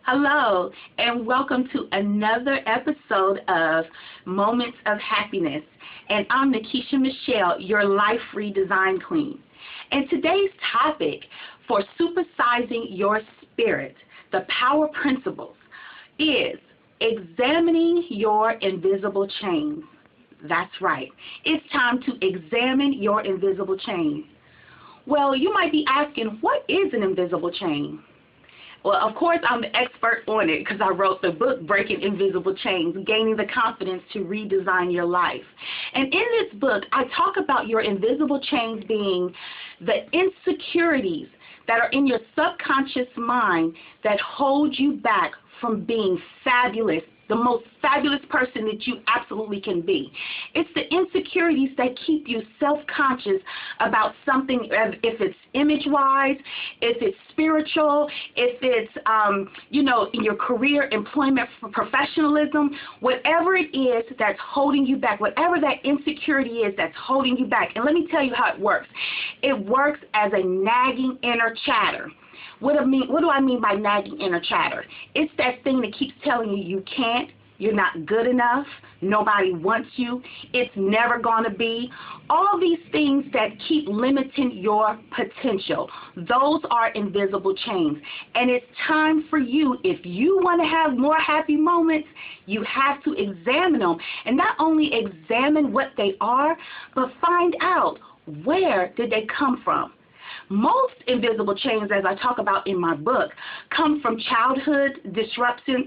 Hello, and welcome to another episode of Moments of Happiness. And I'm Nekisha-Michelle, your life redesign queen. And today's topic for supersizing your spirit, the power principles, is examining your invisible chains. That's right. It's time to examine your invisible chains. Well, you might be asking, what is an invisible chain? Well, of course, I'm the expert on it because I wrote the book, Breaking Invisible Chains, Gaining the Confidence to Redesign Your Life. And in this book, I talk about your invisible chains being the insecurities that are in your subconscious mind that hold you back from being fabulous, the most fabulous person that you absolutely can be. It's the insecurities that keep you self-conscious about something, if it's image-wise, if it's spiritual, if it's, in your career, employment, professionalism, whatever it is that's holding you back, whatever that insecurity is that's holding you back. And let me tell you how it works. It works as a nagging inner chatter. What do I mean by nagging inner chatter? It's that thing that keeps telling you you can't, you're not good enough, nobody wants you, it's never going to be. All these things that keep limiting your potential, those are invisible chains. And it's time for you, if you want to have more happy moments, you have to examine them. And not only examine what they are, but find out, where did they come from? Most invisible chains, as I talk about in my book, come from childhood disruptions,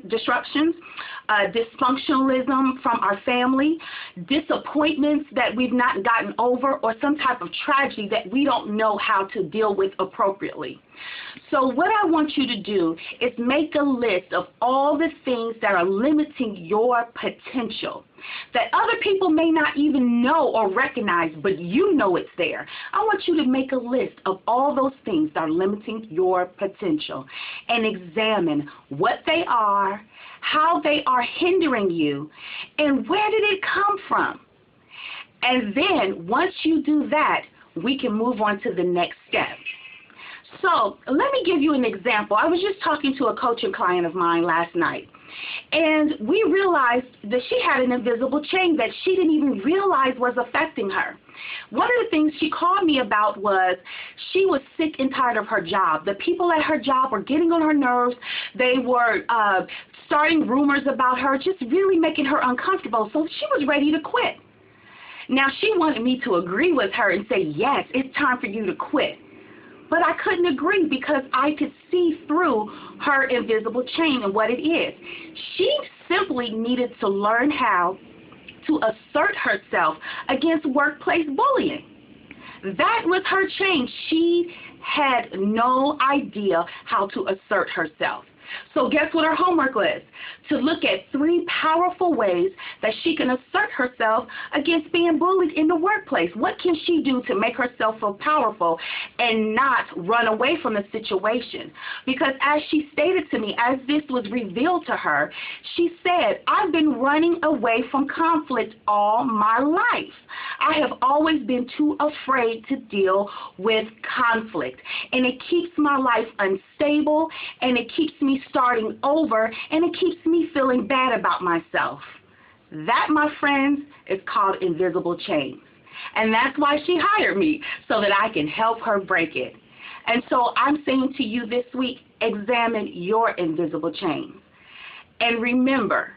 dysfunctionalism from our family, disappointments that we've not gotten over, or some type of tragedy that we don't know how to deal with appropriately. So what I want you to do is make a list of all the things that are limiting your potential that other people may not even know or recognize, but you know it's there. I want you to make a list of all those things that are limiting your potential and examine what they are, how they are hindering you, and where did it come from. And then once you do that, we can move on to the next step. So let me give you an example. I was just talking to a coaching client of mine last night, and we realized that she had an invisible chain that she didn't even realize was affecting her. One of the things she called me about was she was sick and tired of her job. The people at her job were getting on her nerves. They were starting rumors about her, just really making her uncomfortable. So she was ready to quit. Now, she wanted me to agree with her and say, yes, it's time for you to quit. But I couldn't agree because I could see through her invisible chain and what it is. She simply needed to learn how to assert herself against workplace bullying. That was her chain. She had no idea how to assert herself. So guess what her homework was? To look at 3 powerful ways that she can assert herself against being bullied in the workplace. What can she do to make herself feel powerful and not run away from the situation? Because as she stated to me, as this was revealed to her, she said, I've been running away from conflict all my life. I have always been too afraid to deal with conflict. And it keeps my life unstable, and it keeps me starting over, and it keeps me feeling bad about myself. That, my friends, is called invisible chains. And that's why she hired me, so that I can help her break it. And so I'm saying to you this week, examine your invisible chains. And remember,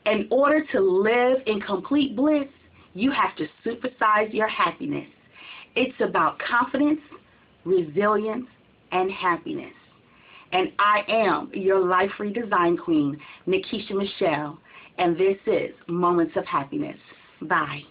in order to live in complete bliss, you have to supersize your happiness. It's about confidence, resilience, and happiness. And I am your life redesign queen, Nekisha-Michelle, and this is Moments of Happiness. Bye.